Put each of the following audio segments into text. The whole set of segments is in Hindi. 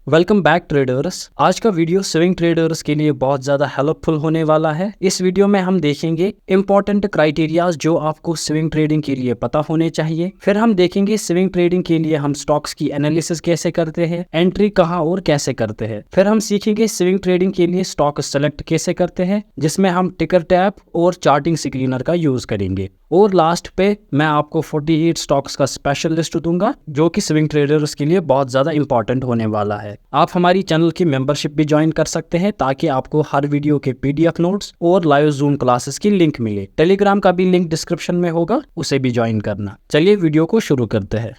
Welcome back traders. आज का वीडियो स्विंग ट्रेडर्स के लिए बहुत ज़्यादा हेल्पफुल होने वाला है। इस वीडियो में हम देखेंगे इंपॉर्टेंट क्राइटेरियाज जो आपको स्विंग ट्रेडिंग के लिए पता होने चाहिए। फिर हम देखेंगे स्विंग ट्रेडिंग के लिए हम स्टॉक्स की एनालिसिस कैसे करते हैं, एंट्री कहाँ और कैसे करते हैं। फिर हम सीखेंगे स्विंग ट्रेडिंग के लिए स्टॉक सेलेक्ट कैसे करते हैं, जिसमें हम टिकर टैप और चार्टिंग स्क्रीनर का यूज करेंगे। और लास्ट पे मैं आपको 48 स्टॉक्स का स्पेशल लिस्ट दूंगा जो कि स्विंग ट्रेडर्स के लिए बहुत ज़्यादा इंपॉर्टेंट होने वाला है। आप हमारी चैनल की मेंबरशिप भी ज्वाइन कर सकते हैं ताकि आपको हर वीडियो के पीडीएफ नोट्स और लाइव जूम क्लासेस की लिंक मिले। टेलीग्राम का भी लिंक डिस्क्रिप्शन में होगा, उसे भी ज्वाइन करना। चलिए वीडियो को शुरू करते हैं।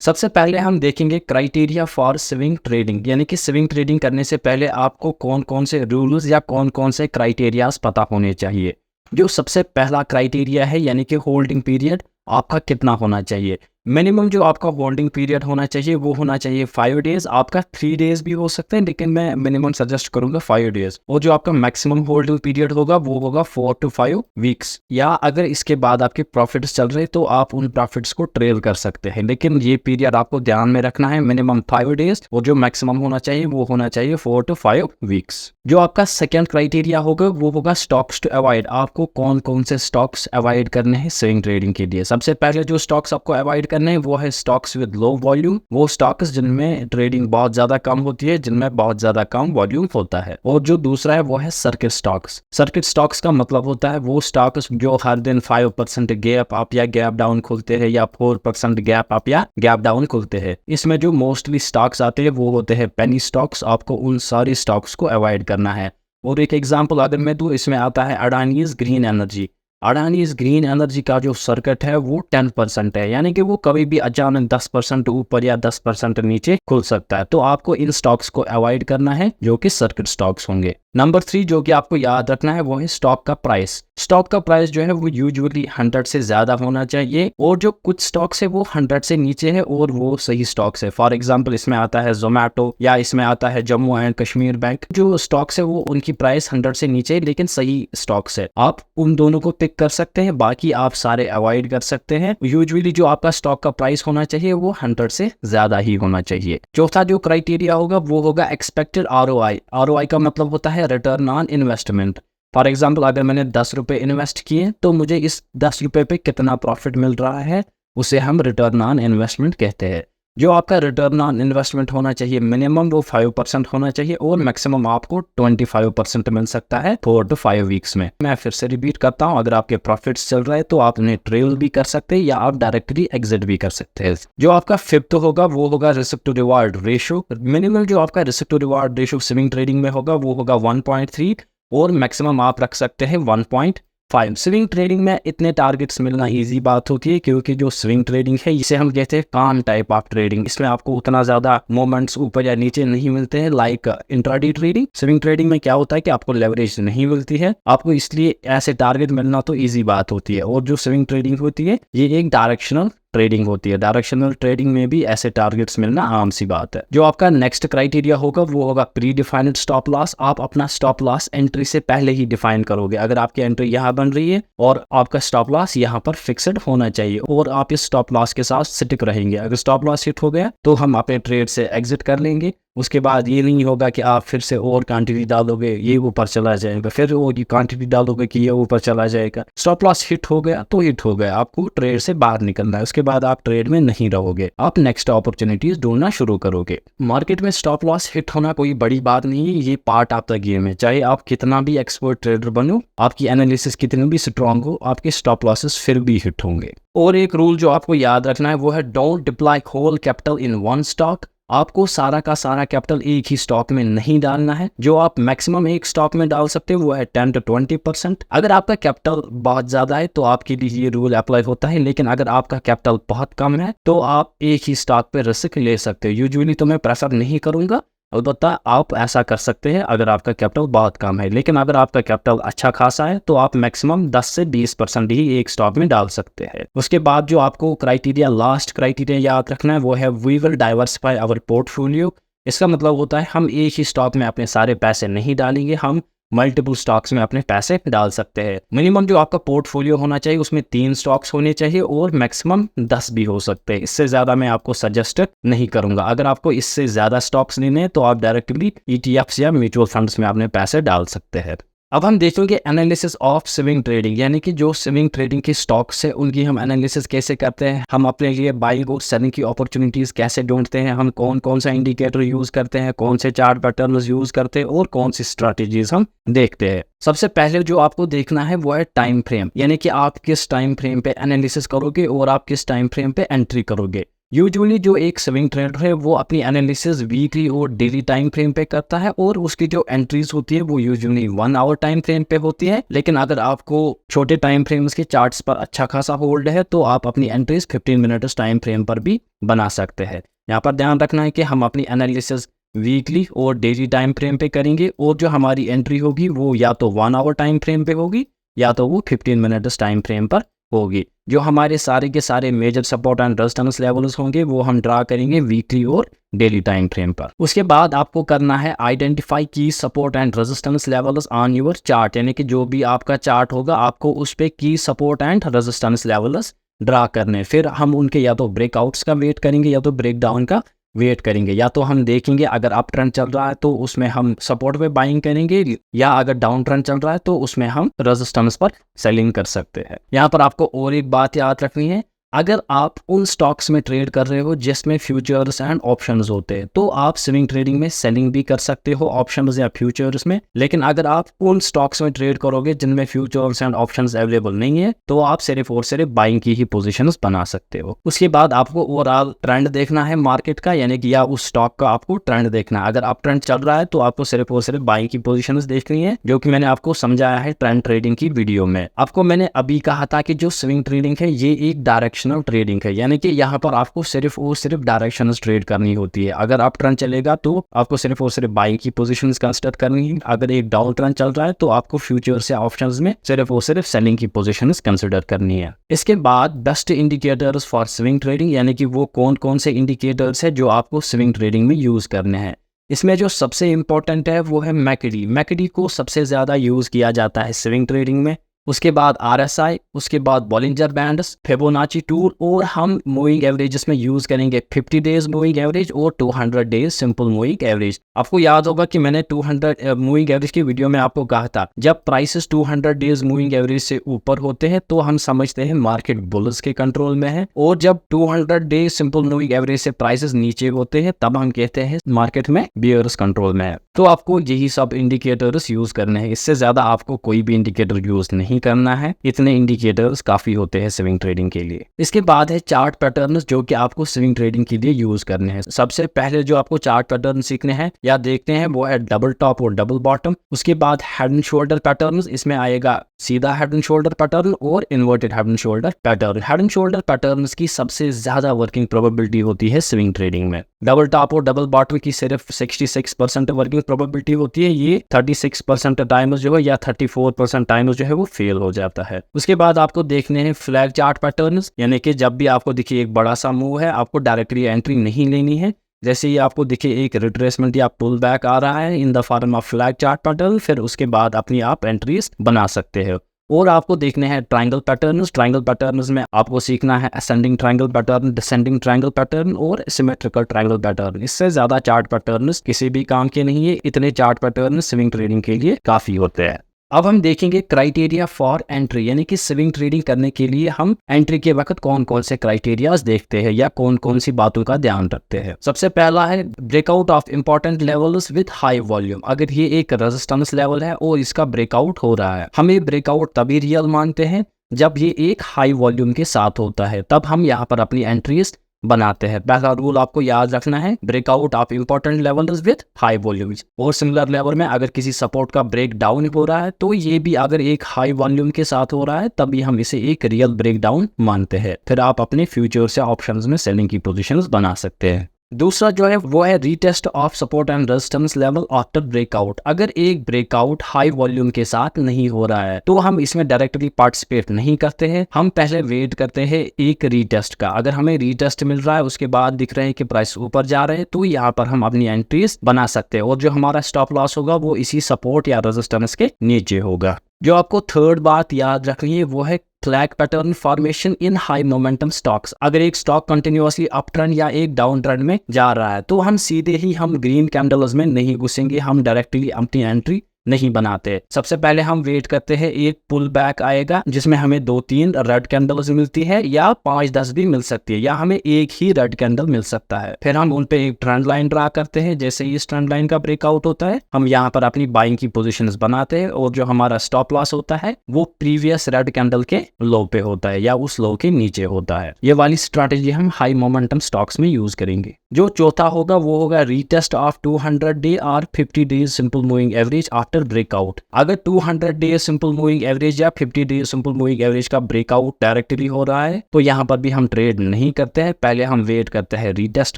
सबसे पहले हम देखेंगे क्राइटेरिया फॉर स्विंग ट्रेडिंग, यानी कि स्विंग ट्रेडिंग करने से पहले आपको कौन कौन से रूल्स या कौन कौन से क्राइटेरियाज पता होने चाहिए। जो सबसे पहला क्राइटेरिया है यानी कि होल्डिंग पीरियड आपका कितना होना चाहिए। मिनिमम जो आपका होल्डिंग पीरियड होना चाहिए वो होना चाहिए 5 डेज। आपका 3 डेज भी हो सकते हैं, लेकिन मैं मिनिमम सजेस्ट करूंगा 5 डेज। और जो आपका मैक्सिमम होल्डिंग पीरियड होगा वो होगा 4 to 5 वीक्स। या अगर इसके बाद आपके प्रॉफिट्स चल रहे तो आप उन प्रॉफिट्स को ट्रेल कर सकते हैं, लेकिन ये पीरियड आपको ध्यान में रखना है, मिनिमम 5 डेज। और जो मैक्सिमम होना चाहिए वो होना चाहिए 4 to 5 वीक्स। जो आपका सेकेंड क्राइटेरिया होगा वो होगा स्टॉक्स टू अवॉइड। आपको कौन कौन से स्टॉक्स अवॉइड करने हैं स्विंग ट्रेडिंग के लिए। सबसे पहले जो स्टॉक्स आपको अवॉइड करने हैं वो है स्टॉक्स विद लो वॉल्यूम। वो स्टॉक्स जिनमें ट्रेडिंग बहुत ज्यादा कम होती है, जिनमें बहुत ज्यादा कम वॉल्यूम होता है। और जो दूसरा है वो है सर्किट स्टॉक्स। सर्किट स्टॉक्स का मतलब होता है वो स्टॉक्स जो हर दिन 5% गैप अप या गैप डाउन खुलते हैं, या 4% गैप अप या गैप डाउन खुलते हैं। इसमें जो मोस्टली स्टॉक्स आते हैं वो होते हैं पेनी स्टॉक्स। आपको उन सारी स्टॉक्स को अवॉइड करना है। और एक एग्जांपल अगर मैं दूं, इसमें आता है Adanis green energy. Adanis green energy का जो सर्किट है वो 10% है, यानी कि वो कभी भी अचानक 10% ऊपर या 10% नीचे खुल सकता है। तो आपको इन स्टॉक्स को अवॉइड करना है जो कि सर्किट स्टॉक्स होंगे। नंबर 3 जो कि आपको याद रखना है वो है स्टॉक का प्राइस। स्टॉक का प्राइस जो है वो यूजुअली 100 से ज्यादा होना चाहिए, और जो कुछ स्टॉक्स है वो 100 से नीचे है और वो सही स्टॉक्स है। फॉर एग्जांपल इसमें आता है जोमैटो या इसमें आता है जम्मू एंड कश्मीर बैंक। जो स्टॉक्स है वो उनकी प्राइस 100 से नीचे है, लेकिन सही स्टॉक्स है। आप उन दोनों को पिक कर सकते हैं, बाकी आप सारे अवॉइड कर सकते हैं। यूजुअली जो आपका स्टॉक का प्राइस होना चाहिए वो 100 से ज्यादा ही होना चाहिए। चौथा जो क्राइटेरिया होगा वो होगा एक्सपेक्टेड आरओआई। आरओआई का मतलब होता है return on investment. For example अगर मैंने 10 रुपए इन्वेस्ट किए तो मुझे इस 10 रुपए पे कितना प्रॉफिट मिल रहा है, उसे हम रिटर्न ऑन इन्वेस्टमेंट कहते हैं। जो आपका रिटर्न ऑन इन्वेस्टमेंट होना चाहिए मिनिमम वो 5% होना चाहिए, और मैक्सिमम आपको 25% मिल सकता है 4 to 5 वीक्स में। मैं फिर से रिपीट करता हूँ, अगर आपके प्रॉफिट्स चल रहे हैं तो आप उन्हें ट्रेल भी कर सकते हैं या आप डायरेक्टली एग्जिट भी कर सकते हैं। जो आपका फिफ्थ होगा वो होगा risk to reward ratio. Minimum जो आपका risk to reward ratio swing trading में होगा वो होगा 1.3, और मैक्सिमम आप रख सकते हैं 1.5। स्विंग ट्रेडिंग में इतने टारगेट्स मिलना इजी बात होती है, क्योंकि जो स्विंग ट्रेडिंग है इसे हम कहते हैं काम टाइप ऑफ ट्रेडिंग। इसमें आपको उतना ज्यादा मोमेंट्स ऊपर या नीचे नहीं मिलते हैं like intraday trading. Swing trading में क्या होता है कि आपको लेवरेज नहीं मिलती है आपको, इसलिए ऐसे टारगेट मिलना तो इजी बात होती है। और जो स्विंग ट्रेडिंग होती है ये एक डायरेक्शनल ट्रेडिंग होती है। डायरेक्शनल ट्रेडिंग में भी ऐसे टारगेट्स मिलना आम सी बात है। जो आपका नेक्स्ट क्राइटेरिया होगा वो होगा प्री डिफाइंड स्टॉप लॉस। आप अपना स्टॉप लॉस एंट्री से पहले ही डिफाइन करोगे। अगर आपकी एंट्री यहाँ बन रही है और आपका स्टॉप लॉस यहाँ पर फिक्स्ड होना चाहिए, और आप इस स्टॉप लॉस के साथ स्टिक रहेंगे। अगर स्टॉप लॉस हिट हो गया तो हम अपने ट्रेड से एग्जिट कर लेंगे। उसके बाद ये नहीं होगा कि आप फिर से और क्वांटिटी डालोगे ये ऊपर चला जाएगा, फिर वो क्वांटिटी डालोगे कि ये ऊपर चला जाएगा। स्टॉप लॉस हिट हो गया तो हिट हो गया, आपको ट्रेड से बाहर निकलना है। उसके बाद आप ट्रेड में नहीं रहोगे, आप नेक्स्ट अपॉर्चुनिटीज ढूंढना शुरू करोगे। मार्केट में स्टॉप लॉस हिट होना कोई बड़ी बात नहीं है, ये पार्ट ऑफ द गेम है। चाहे आप कितना भी एक्सपर्ट ट्रेडर बनो, आपकी एनालिसिस कितनी भी स्ट्रांग हो, आपके स्टॉप लॉसेस फिर भी हिट होंगे। और एक रूल जो आपको याद रखना है वो है don't deploy whole capital in one stock. आपको सारा का सारा कैपिटल एक ही स्टॉक में नहीं डालना है। जो आप मैक्सिमम एक स्टॉक में डाल सकते हैं वो है 10 to 20%। अगर आपका कैपिटल बहुत ज्यादा है तो आपके लिए ये रूल अप्लाई होता है, लेकिन अगर आपका कैपिटल बहुत कम है तो आप एक ही स्टॉक पे रिस्क ले सकते हो। यूजुअली तो मैं प्रेफर नहीं करूंगा, अलबत्ता आप ऐसा कर सकते हैं अगर आपका कैपिटल बहुत कम है। लेकिन अगर आपका कैपिटल अच्छा खासा है तो आप मैक्सिमम 10 से 20% ही एक स्टॉक में डाल सकते हैं। उसके बाद जो आपको क्राइटेरिया लास्ट क्राइटेरिया याद रखना है वो है we will diversify our portfolio. इसका मतलब होता है हम एक ही स्टॉक में अपने सारे पैसे नहीं डालेंगे, हम मल्टीपल स्टॉक्स में अपने पैसे डाल सकते हैं। मिनिमम जो आपका पोर्टफोलियो होना चाहिए उसमें 3 स्टॉक्स होने चाहिए और मैक्सिमम 10 भी हो सकते हैं। इससे ज़्यादा मैं आपको सजेस्ट नहीं करूंगा। अगर आपको इससे ज़्यादा स्टॉक्स लेने हैं तो आप डायरेक्टली ETFs या म्यूचुअल फंड्स में अपने पैसे डाल सकते हैं। अब हम देखेंगे एनालिसिस ऑफ स्विंग ट्रेडिंग, यानी कि जो स्विंग ट्रेडिंग की स्टॉक्स है उनकी हम एनालिसिस कैसे करते हैं, हम अपने लिए बाइंग और सेलिंग की अपॉर्चुनिटीज कैसे ढूंढते हैं, हम कौन कौन सा इंडिकेटर यूज करते हैं, कौन से चार्ट पैटर्न्स यूज करते हैं और कौन सी स्ट्रैटेजीज हम देखते हैं। सबसे पहले जो आपको देखना है वो है टाइम फ्रेम, यानी कि आप किस टाइम फ्रेम पे एनालिसिस करोगे और आप किस टाइम फ्रेम पे एंट्री करोगे। यूजुअली जो एक स्विंग ट्रेडर है वो अपनी एनालिसिस वीकली और डेली टाइम फ्रेम पे करता है और उसकी जो एंट्रीज होती है वो यूजुअली 1 आवर टाइम फ्रेम पे होती है। लेकिन अगर आपको छोटे टाइम फ्रेम्स के चार्ट्स पर अच्छा खासा होल्ड है तो आप अपनी एंट्रीज 15 मिनट्स टाइम फ्रेम पर भी बना सकते हैं। यहाँ पर ध्यान रखना है कि हम अपनी एनालिसिस वीकली और डेली टाइम फ्रेम पे करेंगे और जो हमारी एंट्री होगी वो या तो 1 आवर टाइम फ्रेम पे होगी या तो वो 15 मिनट्स टाइम फ्रेम पर होगी। जो हमारे सारे के सारे major support and resistance levels होंगे वो हम ड्रा करेंगे वीकली और डेली टाइम फ्रेम पर। उसके बाद आपको करना है आइडेंटिफाई की support and resistance levels on your chart, यानी कि जो भी आपका चार्ट होगा आपको उस पे की support and resistance levels draw करने। फिर हम उनके या तो ब्रेकआउट्स का वेट करेंगे या तो ब्रेकडाउन का वेट करेंगे। या तो हम देखेंगे अगर अप ट्रेंड चल रहा है तो उसमें हम सपोर्ट पे बाइंग करेंगे, या अगर डाउन ट्रेंड चल रहा है तो उसमें हम रेजिस्टेंस पर सेलिंग कर सकते हैं। यहाँ पर आपको और एक बात याद रखनी है, अगर आप उन स्टॉक्स में ट्रेड कर रहे हो जिसमें फ्यूचर्स एंड ऑप्शंस होते हैं तो आप स्विंग ट्रेडिंग में सेलिंग भी कर सकते हो ऑप्शंस या फ्यूचर्स में। लेकिन अगर आप उन स्टॉक्स में ट्रेड करोगे जिनमें फ्यूचर्स एंड ऑप्शंस अवेलेबल नहीं है तो आप सिर्फ और सिर्फ बाइंग की ही पोजीशंस बना सकते हो। उसके बाद आपको ओवरऑल ट्रेंड देखना है मार्केट का, यानी कि या उस स्टॉक का आपको ट्रेंड देखना है। अगर अप ट्रेंड चल रहा है तो आपको सिर्फ और सिर्फ बाइंग की पोजीशंस देखनी है, जो कि मैंने आपको समझाया है ट्रेंड ट्रेडिंग की वीडियो में। आपको मैंने अभी कहा था कि जो स्विंग ट्रेडिंग है ये एक डायरेक्शनल ट्रेडिंग है, यानी कि यहाँ पर आपको सिर्फ और सिर्फ डायरेक्शनल ट्रेड करनी होती है। अगर अप ट्रेंड चलेगा तो आपको सिर्फ और सिर्फ बाइंग की पोजीशंस कंसिडर करनी है, अगर एक डाउन ट्रेंड चल रहा है तो आपको फ्यूचर्स या ऑप्शंस में सिर्फ और सिर्फ सेलिंग की पोजीशंस कंसिडर करनी है। इसके बाद best indicators for swing trading, यानी कि वो कौन कौन से इंडिकेटर्स है जो आपको स्विंग ट्रेडिंग में यूज करने हैं। इसमें जो सबसे इंपॉर्टेंट है वो है मैकडी। मैकडी को सबसे ज्यादा यूज किया जाता है स्विंग ट्रेडिंग में। उसके बाद RSI, उसके बाद बॉलिंजर बैंड्स, फिबोनाची टूल, और हम मूविंग एवरेजेस में यूज करेंगे 50 डेज मूविंग एवरेज और 200 डेज सिंपल मूविंग एवरेज। आपको याद होगा कि मैंने 200 मूविंग एवरेज की वीडियो में आपको कहा था जब प्राइसेस 200 डेज मूविंग एवरेज से ऊपर होते हैं तो हम समझते हैं मार्केट बुल्स के कंट्रोल में है, और जब 200 डेज सिंपल मूविंग एवरेज से प्राइसेस नीचे होते हैं तब हम कहते हैं मार्केट में बियर्स कंट्रोल में है। तो आपको यही सब इंडिकेटर्स यूज करने हैं, इससे ज्यादा आपको कोई भी इंडिकेटर यूज नहीं करना है। इतने इंडिकेटर्स काफी होते हैं स्विंग ट्रेडिंग के लिए। इसके बाद है चार्ट पैटर्न्स, जो कि आपको स्विंग ट्रेडिंग के लिए यूज करने हैं। सबसे पहले जो आपको चार्ट पैटर्न सीखने हैं या देखते हैं वो है डबल टॉप और डबल बॉटम। उसके बाद हेड एंड शोल्डर पैटर्न्स, इसमें आएगा सीधा हेड एंड शोल्डर पैटर्न और inverted head and shoulder pattern. Head and shoulder patterns की सबसे ज्यादा वर्किंग प्रोबेबिलिटी होती है स्विंग ट्रेडिंग में। डबल टॉप और डबल बॉटम की सिर्फ 66% वर्किंग प्रोबेबिलिटी होती है। ये 36% टाइम्स जो है या 34% टाइम्स जो है वो फेल हो जाता है। उसके बाद आपको देखने हैं फ्लैग चार्ट पैटर्न्स, यानी कि जब भी आपको दिखे एक बड़ा सा मूव है आपको डायरेक्टली एंट्री नहीं लेनी है। जैसे ही आपको दिखे एक रिट्रेसमेंट या पुल बैक आ रहा है in the form of flag chart pattern, फिर उसके बाद अपनी आप एंट्रीज बना सकते हो। और आपको देखने हैं ट्रायंगल पैटर्न्स। ट्रायंगल पैटर्न्स में आपको सीखना है ascending triangle pattern, descending triangle pattern और सिमेट्रिकल ट्रायंगल पैटर्न। इससे ज्यादा चार्ट पैटर्न्स किसी भी काम के नहीं है, इतने चार्ट पैटर्न स्विंग ट्रेडिंग के लिए काफी होते हैं। अब हम देखेंगे क्राइटेरिया फॉर एंट्री, यानी कि स्विंग ट्रेडिंग करने के लिए हम एंट्री के वक्त कौन कौन से क्राइटेरियाज देखते हैं या कौन कौन सी बातों का ध्यान रखते हैं। सबसे पहला है breakout of important levels with high volume. अगर ये एक रेजिस्टेंस लेवल है और इसका ब्रेकआउट हो रहा है, हम ये ब्रेकआउट तभी रियल मानते हैं जब ये एक हाई वॉल्यूम के साथ होता है, तब हम यहाँ पर अपनी एंट्रीज बनाते हैं। पहला रूल आपको याद रखना है, breakout of important levels with high volumes. और सिमिलर लेवल में अगर किसी सपोर्ट का ब्रेक डाउन हो रहा है तो ये भी अगर एक हाई वॉल्यूम के साथ हो रहा है तभी हम इसे एक रियल ब्रेक डाउन मानते हैं। फिर आप अपने फ्यूचर्स या ऑप्शंस में सेलिंग की पोजीशंस बना सकते हैं। दूसरा जो है वो है retest of support and resistance level after breakout. अगर एक ब्रेकआउट हाई वॉल्यूम के साथ नहीं हो रहा है तो हम इसमें डायरेक्टली पार्टिसिपेट नहीं करते हैं, हम पहले वेट करते हैं एक रीटेस्ट का। अगर हमें रीटेस्ट मिल रहा है, उसके बाद दिख रहे हैं कि प्राइस ऊपर जा रहे हैं, तो यहाँ पर हम अपनी एंट्रीज बना सकते हैं और जो हमारा स्टॉप लॉस होगा वो इसी सपोर्ट या रेजिस्टेंस के नीचे होगा। जो आपको थर्ड बात याद रखनी है वो है फ्लैग पैटर्न फॉर्मेशन इन हाई मोमेंटम स्टॉक्स। अगर एक स्टॉक कंटिन्यूअसली अप ट्रेंड या एक डाउन ट्रेंड में जा रहा है तो हम सीधे ही हम ग्रीन कैंडल्स में नहीं घुसेंगे, हम डायरेक्टली अपनी एंट्री नहीं बनाते। सबसे पहले हम वेट करते हैं एक पुल बैक आएगा जिसमें हमें 2-3 रेड कैंडल्स मिलती है या 5-10 भी मिल सकती है, या हमें एक ही रेड कैंडल मिल सकता है। फिर हम उन पे एक ट्रेंड लाइन ड्रा करते हैं। जैसे ही इस ट्रेंड लाइन का ब्रेकआउट होता है हम यहाँ पर अपनी बाइंग की पोजीशंस बनाते हैं और जो हमारा स्टॉप लॉस होता है वो प्रीवियस रेड कैंडल के लो पे होता है या उस लो के नीचे होता है। ये वाली स्ट्रैटेजी हम हाई मोमेंटम स्टॉक्स में यूज करेंगे। जो चौथा होगा वो होगा रीटेस्ट ऑफ 200 डे और 50 days simple moving average after breakout. अगर 200 डेज सिंपल मूविंग एवरेज या 50 डेज सिंपल मूविंग एवरेज का ब्रेकआउट डायरेक्टली हो रहा है तो यहाँ पर भी हम ट्रेड नहीं करते हैं, पहले हम वेट करते हैं रीटेस्ट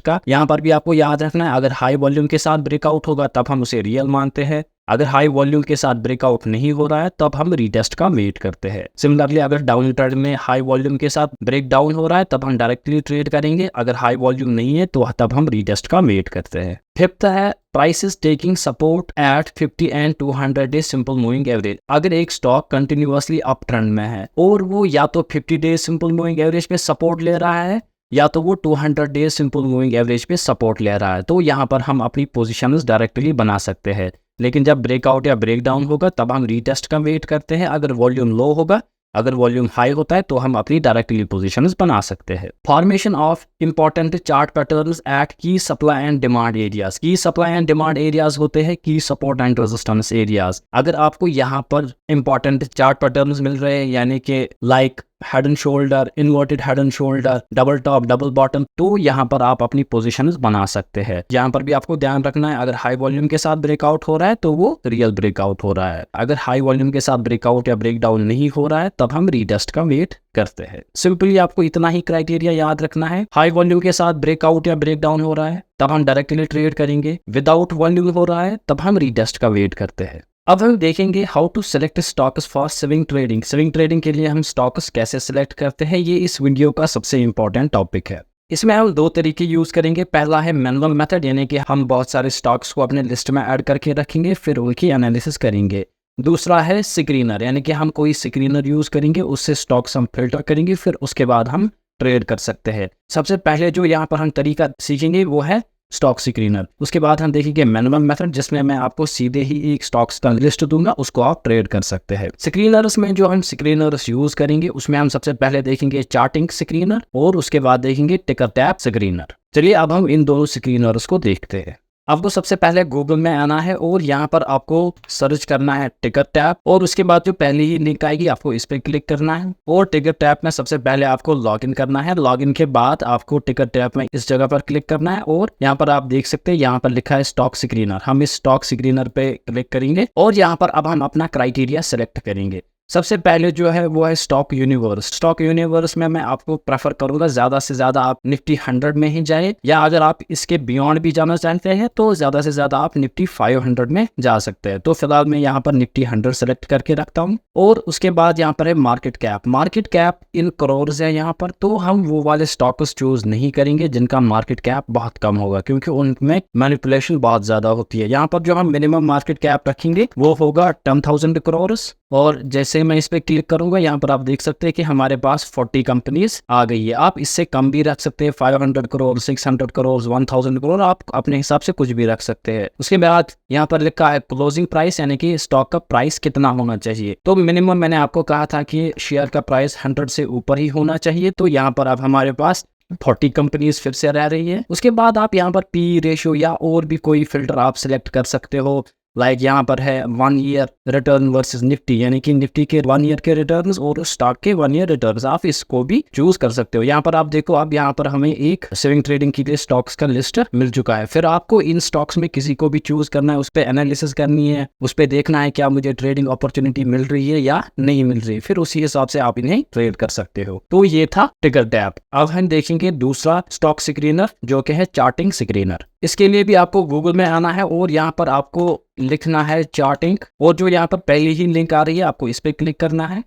का। यहाँ पर भी आपको याद रखना है, अगर हाई वॉल्यूम के साथ ब्रेकआउट होगा तब हम उसे रियल मानते हैं, अगर हाई वॉल्यूम के साथ ब्रेकआउट नहीं हो रहा है तब हम रीटेस्ट का वेट करते हैं। सिमिलरली अगर डाउन ट्रेंड में हाई वॉल्यूम के साथ ब्रेक डाउन हो रहा है तब हम डायरेक्टली ट्रेड करेंगे, अगर हाई वॉल्यूम नहीं है तो तब हम रीटेस्ट का वेट करते हैं। फिफ्थ है prices taking support at 50 and 200 day simple moving average. अगर एक स्टॉक कंटिन्यूअसली अप ट्रेंड में है और वो या तो 50 डे सिंपल मूविंग एवरेज पे सपोर्ट ले रहा है या तो वो 200 डेज सिंपल मूविंग एवरेज पे सपोर्ट ले रहा है, तो यहाँ पर हम अपनी पोजीशंस डायरेक्टली बना सकते हैं। लेकिन जब ब्रेकआउट या ब्रेक डाउन होगा तब हम रीटेस्ट का वेट करते हैं। अगर वॉल्यूम लो होगा, अगर वॉल्यूम हाई होता है तो हम अपनी डायरेक्टली पोजीशंस बना सकते हैं। Formation of important chart patterns at key supply and demand areas. Key supply and demand areas होते हैं की सपोर्ट एंड रेजिस्टेंस एरियाज। अगर आपको यहाँ पर इंपॉर्टेंट चार्ट पैटर्न्स मिल रहे हैं यानी कि like head and shoulder, inverted head and shoulder, double top, double bottom, तो यहाँ पर आप अपनी पोजीशंस बना सकते हैं। यहाँ पर भी आपको ध्यान रखना है, अगर हाई वॉल्यूम के साथ ब्रेकआउट हो रहा है तो वो रियल ब्रेकआउट हो रहा है, अगर हाई वॉल्यूम के साथ ब्रेकआउट या ब्रेक डाउन नहीं हो रहा है तब हम रीटेस्ट का वेट करते हैं। सिंपली आपको इतना ही क्राइटेरिया याद रखना है। हाई वॉल्यूम के साथ ब्रेकआउट या ब्रेक डाउन हो रहा है तब हम डायरेक्टली ट्रेड करेंगे, विदाउट वॉल्यूम हो रहा है तब हम रीटेस्ट का वेट करते हैं। अब हम देखेंगे how to select stocks for swing trading. Swing trading के लिए हम स्टॉक्स कैसे सिलेक्ट करते हैं, ये इस वीडियो का सबसे इंपॉर्टेंट टॉपिक है। इसमें हम 2 तरीके यूज करेंगे। पहला है मैनुअल मेथड, यानी कि हम बहुत सारे स्टॉक्स को अपने लिस्ट में ऐड करके रखेंगे फिर उनकी एनालिसिस करेंगे। दूसरा है स्क्रीनर, यानी कि हम कोई स्क्रीनर यूज करेंगे, उससे स्टॉक्स हम फिल्टर करेंगे फिर उसके बाद हम ट्रेड कर सकते हैं। सबसे पहले जो यहाँ पर हम तरीका सीखेंगे वो है स्टॉक स्क्रीनर। उसके बाद हम देखेंगे मैनुअल मेथड जिसमें मैं आपको सीधे ही एक स्टॉक्स का लिस्ट दूंगा, उसको आप ट्रेड कर सकते हैं। स्क्रीनर्स में जो हम स्क्रीनर्स यूज करेंगे उसमें हम सबसे पहले देखेंगे चार्टिंग स्क्रीनर और उसके बाद देखेंगे टिकर टैप स्क्रीनर। चलिए अब हम इन दोनों स्क्रीनर्स को देखते हैं। आपको सबसे पहले गूगल में आना है और यहाँ पर आपको सर्च करना है टिकर टैप और उसके बाद जो पहली ही लिंक आएगी आपको इस पर क्लिक करना है और टिकर टैप में सबसे पहले आपको लॉगिन करना है। लॉगिन के बाद आपको टिकर टैप में इस जगह पर क्लिक करना है और यहाँ पर आप देख सकते हैं यहाँ पर लिखा है स्टॉक स्क्रीनर। हम इस स्टॉक स्क्रीनर पे क्लिक करेंगे और यहाँ पर अब हम अपना क्राइटेरिया सेलेक्ट करेंगे। सबसे पहले जो है वो है स्टॉक यूनिवर्स। स्टॉक यूनिवर्स में मैं आपको प्रेफर करूंगा ज्यादा से ज्यादा आप निफ्टी 100 में ही जाए, या अगर आप इसके बियॉन्ड भी जाना चाहते हैं तो ज्यादा से ज्यादा आप निफ्टी 500 में जा सकते हैं। तो फिलहाल मैं यहाँ पर निफ्टी 100 सेलेक्ट करके रखता हूँ और उसके बाद यहाँ पर है मार्केट कैप। मार्केट कैप इन करोड़ है यहाँ पर, तो हम वो वाले स्टॉक्स चूज नहीं करेंगे जिनका मार्केट कैप बहुत कम होगा क्योंकि उनमें मैनिपुलेशन बहुत ज्यादा होती है। यहाँ पर जो हम मिनिमम मार्केट कैप रखेंगे वो होगा 10,000 करोड़ और जैसे मैं इस पे क्लिक करूंगा यहाँ पर आप देख सकते हैं कि हमारे पास 40 कंपनीज आ गई है। आप इससे कम भी रख सकते हैं, 500 करोड़, 600 करोड़, 1000 करोड़, आप अपने हिसाब से कुछ भी रख सकते हैं। उसके बाद यहाँ पर लिखा है क्लोजिंग प्राइस, यानी कि स्टॉक का प्राइस कितना होना चाहिए। तो मिनिमम मैंने आपको कहा था कि शेयर का प्राइस 100 से ऊपर ही होना चाहिए, तो यहाँ पर अब हमारे पास 40 कंपनीज फिर से रह रही है। उसके बाद आप यहाँ पर पी रेशियो या और भी कोई फिल्टर आप सिलेक्ट कर सकते हो। लाइक यहाँ पर है 1 ईयर रिटर्न वर्सेस निफ्टी, यानी कि निफ्टी के 1 ईयर के रिटर्न्स और स्टॉक के 1 ईयर रिटर्न्स, आप इसको भी चूज कर सकते हो। यहाँ पर आप देखो, अब यहाँ पर हमें एक स्विंग ट्रेडिंग के लिए स्टॉक्स का लिस्ट मिल चुका है। फिर आपको इन स्टॉक्स में किसी को भी चूज करना है, उस पर एनालिसिस करनी है, उस पर देखना है क्या मुझे ट्रेडिंग अपॉर्चुनिटी मिल रही है या नहीं मिल रही है, फिर उसी हिसाब से आप इन्हें ट्रेड कर सकते हो। तो ये था ट्रिगर टैब। अब हम देखेंगे दूसरा स्टॉक स्क्रीनर जो कि है चार्टिंग स्क्रीनर। इसके लिए भी आपको गूगल में आना है और यहाँ पर आपको लिखना है चार्टिंग, और जो यहाँ पर पहली ही लिंक आ रही है आपको इस पर क्लिक करना है।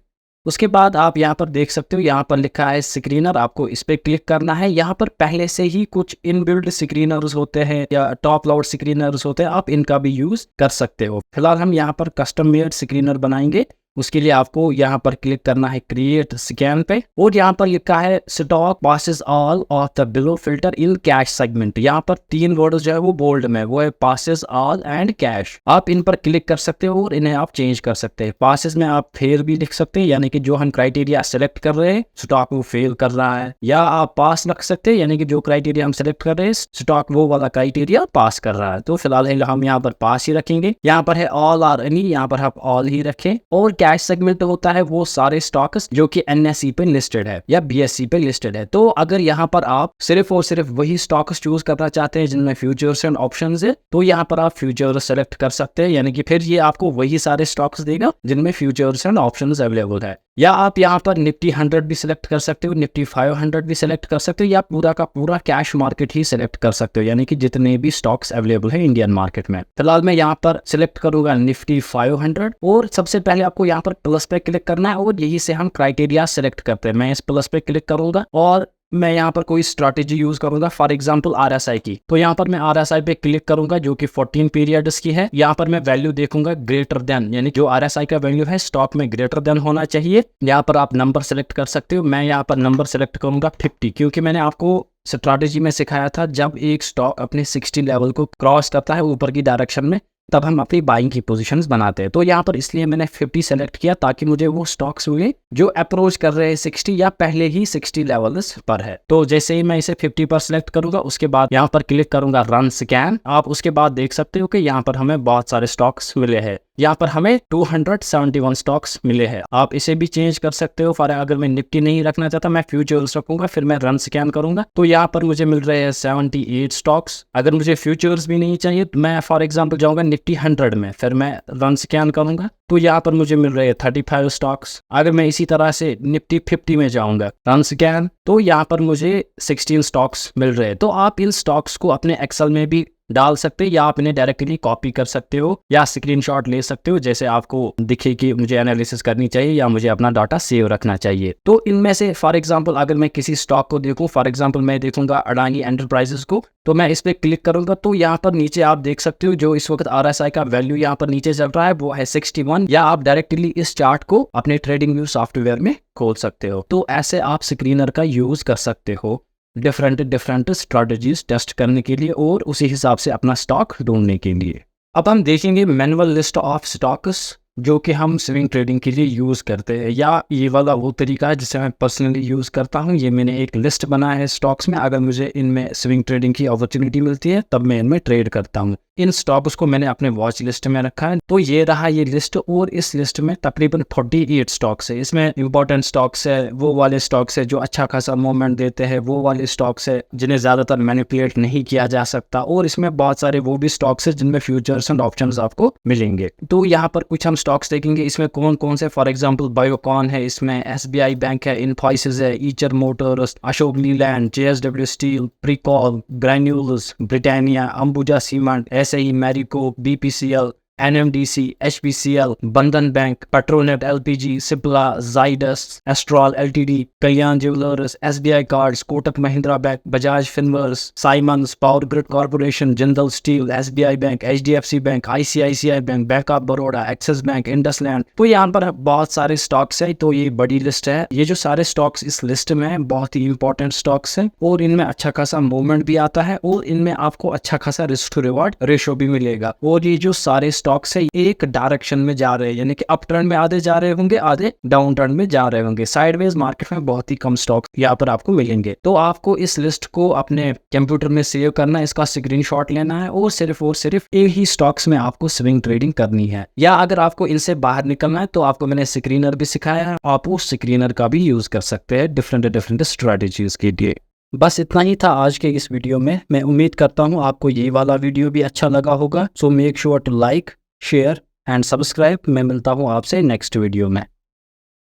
उसके बाद आप यहाँ पर देख सकते हो, यहाँ पर लिखा है स्क्रीनर, आपको इस पर क्लिक करना है। यहाँ पर पहले से ही कुछ इनबिल्ट स्क्रीनर्स होते हैं या टॉप लोड स्क्रीनर्स होते हैं, आप इनका भी यूज कर सकते हो। फिलहाल हम यहाँ पर कस्टम मेड स्क्रीनर बनाएंगे। उसके लिए आपको यहाँ पर क्लिक करना है क्रिएट स्कैन पे, और यहाँ पर लिखा है stock passes all of the below filter in cash segment. यहाँ पर 3 वर्ड जो है वो बोल्ड में, वो है पासेस ऑल एंड कैश। आप इन पर क्लिक कर सकते हो और इन्हें आप चेंज कर सकते हैं। पासेस में आप फेल भी लिख सकते हैं, यानी कि जो हम क्राइटेरिया सेलेक्ट कर रहे हैं स्टॉक वो फेल कर रहा है, या आप पास रख सकते हैं, यानी कि जो क्राइटेरिया हम सेलेक्ट कर रहे हैं स्टॉक वो वाला क्राइटेरिया पास कर रहा है। तो फिलहाल हम यहाँ पर पास ही रखेंगे। यहाँ पर है ऑल आर एनी, यहाँ पर आप ऑल ही रखें। और कैश सेगमेंट होता है वो सारे स्टॉक्स जो कि एनएसई पे लिस्टेड है या बीएसई पे लिस्टेड है। तो अगर यहाँ पर आप सिर्फ और सिर्फ वही स्टॉक्स चूज करना चाहते हैं जिनमें फ्यूचर्स एंड ऑप्शंस है, तो यहाँ पर आप फ्यूचर्स सेलेक्ट कर सकते हैं, यानी कि फिर ये आपको वही सारे स्टॉक्स देगा जिनमें फ्यूचर्स एंड ऑप्शंस अवेलेबल है। या आप यहाँ पर निफ्टी 100 भी सिलेक्ट कर सकते हो, निफ्टी 500 भी सिलेक्ट कर सकते हो, या पूरा का पूरा कैश मार्केट ही सिलेक्ट कर सकते हो, यानी कि जितने भी स्टॉक्स अवेलेबल है इंडियन मार्केट में। फिलहाल मैं यहाँ पर सिलेक्ट करूंगा निफ्टी 500, और सबसे पहले आपको यहाँ पर प्लस पे क्लिक करना है और यही से हम क्राइटेरिया सिलेक्ट करते हैं। मैं इस प्लस पे क्लिक करूंगा और मैं यहाँ पर कोई स्ट्रैटेजी यूज करूंगा, फॉर एग्जांपल आरएसआई की। तो यहाँ पर मैं आरएसआई पे क्लिक करूंगा जो कि 14 पीरियड्स की है। यहाँ पर मैं वैल्यू देखूंगा ग्रेटर देन, यानी जो आरएसआई का वैल्यू है स्टॉक में ग्रेटर देन होना चाहिए। यहाँ पर आप नंबर सेलेक्ट कर सकते हो। मैं यहाँ पर नंबर सेलेक्ट करूंगा 50, क्योंकि मैंने आपको स्ट्रैटेजी में सिखाया था जब एक स्टॉक अपने 60 लेवल को क्रॉस करता है ऊपर की डायरेक्शन में, तब हम अपनी बाइंग की पोजीशंस बनाते हैं। तो यहाँ पर इसलिए मैंने 50 सेलेक्ट किया ताकि मुझे वो स्टॉक्स हुए जो अप्रोच कर रहे हैं 60 या पहले ही 60 लेवल्स पर है। तो जैसे ही मैं इसे 50 पर सेलेक्ट करूंगा उसके बाद यहाँ पर क्लिक करूंगा रन स्कैन। आप उसके बाद देख सकते हो कि यहाँ पर हमें बहुत सारे स्टॉक्स मिले हैं। यहाँ पर हमें 271 स्टॉक्स मिले हैं। आप इसे भी चेंज कर सकते हो। फॉर अगर मैं निफ्टी नहीं रखना चाहता, मैं फ्यूचर्स रखूंगा, फिर मैं रन स्कैन करूंगा तो यहाँ पर मुझे मिल रहे हैं 78 स्टॉक्स। अगर मुझे फ्यूचर्स भी नहीं चाहिए तो मैं फॉर एग्जांपल जाऊंगा निफ्टी 100 में, फिर मैं रन स्कैन करूंगा तो यहाँ पर मुझे मिल रहे हैं 35 स्टॉक्स। अगर मैं इसी तरह से निफ्टी 50 में जाऊंगा रन स्कैन तो यहाँ पर मुझे 16 स्टॉक्स मिल रहे हैं। तो आप इन स्टॉक्स को अपने एक्सेल में भी डाल सकते हैं, या आप इन्हें डायरेक्टली कॉपी कर सकते हो या स्क्रीनशॉट ले सकते हो, जैसे आपको दिखे कि मुझे एनालिसिस करनी चाहिए या मुझे अपना डाटा सेव रखना चाहिए। तो इनमें से फॉर एग्जांपल अगर मैं किसी स्टॉक को देखूं, फॉर एग्जांपल मैं देखूंगा अडानी एंटरप्राइजेस को, तो मैं इस पर क्लिक करूंगा तो यहाँ पर नीचे आप देख सकते हो जो इस वक्त आरएसआई का वैल्यू यहाँ पर नीचे चल रहा है वो है 61, या आप डायरेक्टली इस चार्ट को अपने ट्रेडिंग व्यू सॉफ्टवेयर में खोल सकते हो। तो ऐसे आप स्क्रीनर का यूज कर सकते हो डिफरेंट स्ट्रेटजीज टेस्ट करने के लिए और उसी हिसाब से अपना स्टॉक ढूंढने के लिए। अब हम देखेंगे मैनुअल लिस्ट ऑफ स्टॉक्स जो कि हम स्विंग ट्रेडिंग के लिए यूज़ करते हैं, या ये वाला वो तरीका है जिसे मैं पर्सनली यूज़ करता हूँ। ये मैंने एक लिस्ट बनाया है स्टॉक्स में, अगर मुझे इनमें स्विंग ट्रेडिंग की अपॉर्चुनिटी मिलती है तब मैं इनमें ट्रेड करता हूँ। इन स्टॉक्स को मैंने अपने वॉच लिस्ट में रखा है। तो ये रहा ये लिस्ट, और इस लिस्ट में तकरीबन 48 स्टॉक्स है। इसमें इंपॉर्टेंट स्टॉक्स है, वो वाले स्टॉक्स है जो अच्छा खासा मूवमेंट देते हैं, वो वाले स्टॉक्स है जिन्हें ज़्यादातर मैनिपुलेट नहीं किया जा सकता, और इसमें बहुत सारे वो भी स्टॉक्स है जिनमें फ्यूचर्स एंड ऑप्शंस आपको मिलेंगे। तो यहाँ पर कुछ हम स्टॉक्स देखेंगे, इसमें कौन कौन से, फॉर एग्जांपल बायोकॉन है, इसमें एसबीआई बैंक है, इन्फोसिस है, Eicher Motors, Ashok Leyland, JSW Steel, Precol, Granules, Britannia, Ambuja cement, SI, Marico, BPCL, NMDC, HPCL, Bandhan bank, Petronet LPG, Cipla, Zydus, Astral LTD, Kalyan jewellers, SBI cards, Kotak Mahindra bank, Bajaj Finserv, Siemens, power grid corporation, Jindal steel, SBI bank, HDFC bank, ICICI bank, bank of Baroda, Axis bank, IndusInd. तो यहाँ पर बहुत सारे स्टॉक्स है। तो ये बड़ी लिस्ट है। ये जो सारे स्टॉक्स इस लिस्ट में है बहुत ही इंपॉर्टेंट स्टॉक्स है, और इनमें अच्छा खासा मूवमेंट भी आता है, और इनमें आपको अच्छा खासा रिस्क टू रिवॉर्ड रेशो भी मिलेगा। और ये जो सारे स्टॉक से एक डायरेक्शन में जा रहे हैं, यानी कि अप ट्रेंड में आधे जा रहे होंगे, आधे डाउन ट्रेंड में जा रहे होंगे। साइडवेज मार्केट में बहुत ही कम स्टॉक यहाँ पर आपको मिलेंगे। तो आपको इस लिस्ट को अपने कंप्यूटर में सेव करना है, इसका स्क्रीनशॉट लेना है और सिर्फ एक ही स्टॉक्स में आपको स्विंग ट्रेडिंग करनी है। या अगर आपको इनसे बाहर निकलना है तो आपको मैंने स्क्रीनर भी सिखाया है, आप उस स्क्रीनर का भी यूज कर सकते हैं डिफरेंट स्ट्रेटेजीज के लिए। बस इतना ही था आज के इस वीडियो में। मैं उम्मीद करता हूँ आपको ये वाला वीडियो भी अच्छा लगा होगा। So make sure to like, share and subscribe. मैं मिलता हूँ आपसे नेक्स्ट वीडियो में।